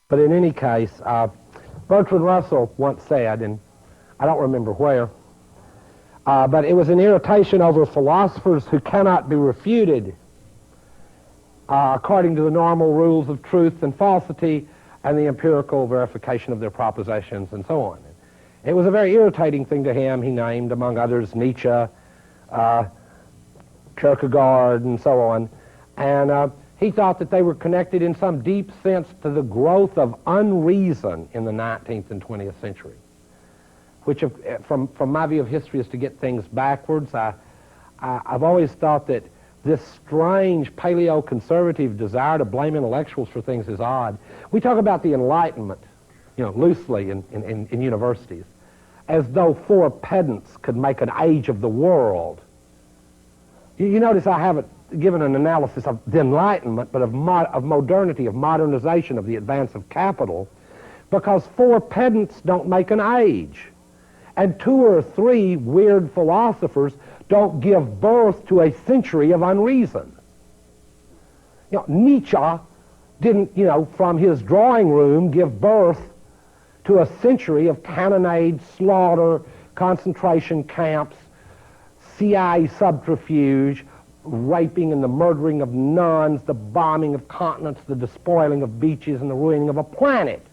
But in any case, Bertrand Russell once said, and I don't remember where, but it was an irritation over philosophers who cannot be refuted according to the normal rules of truth and falsity and the empirical verification of their propositions and so on. It was a very irritating thing to him. He named, among others, Nietzsche, Kierkegaard, and so on. And he thought that they were connected in some deep sense to the growth of unreason in the 19th and 20th century, which, from my view of history, is to get things backwards. I've always thought that this strange paleo-conservative desire to blame intellectuals for things is odd. We talk about the Enlightenment, loosely in universities, as though 4 pedants could make an age of the world. You notice I haven't given an analysis of the Enlightenment, but of modernity, of modernization, of the advance of capital, because 4 pedants don't make an age. And 2 or 3 weird philosophers don't give birth to a century of unreason. Nietzsche didn't, from his drawing room, give birth to a century of cannonade, slaughter, concentration camps, CIA subterfuge, raping and the murdering of nuns, the bombing of continents, the despoiling of beaches, and the ruining of a planet.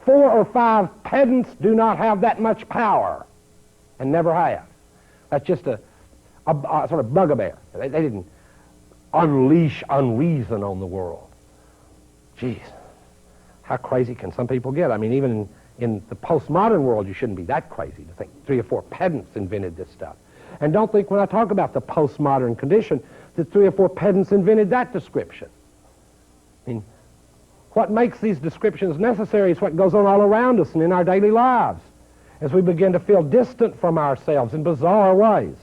4 or 5 pedants do not have that much power, and never have. That's just a sort of bugbear. They didn't unleash unreason on the world. Jeez, how crazy can some people get? I mean, even in the postmodern world, you shouldn't be that crazy to think 3 or 4 pedants invented this stuff. And don't think when I talk about the postmodern condition that 3 or 4 pedants invented that description. I mean, what makes these descriptions necessary is what goes on all around us and in our daily lives as we begin to feel distant from ourselves in bizarre ways.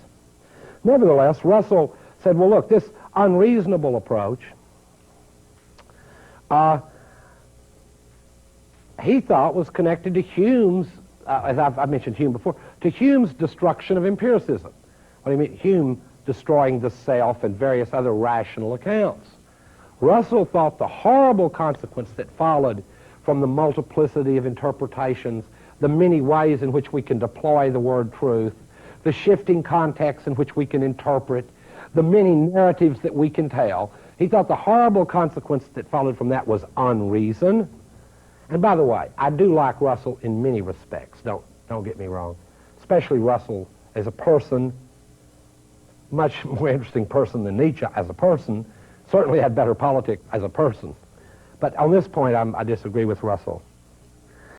Nevertheless, Russell said, well, look, this unreasonable approach, he thought was connected to Hume's, as I've mentioned Hume before, to Hume's destruction of empiricism. What do you mean? Hume destroying the self and various other rational accounts. Russell thought the horrible consequence that followed from the multiplicity of interpretations, the many ways in which we can deploy the word truth, the shifting contexts in which we can interpret, the many narratives that we can tell. He thought the horrible consequence that followed from that was unreason. And by the way, I do like Russell in many respects, don't get me wrong, especially Russell as a person, much more interesting person than Nietzsche as a person, certainly had better politics as a person. But on this point, I disagree with Russell.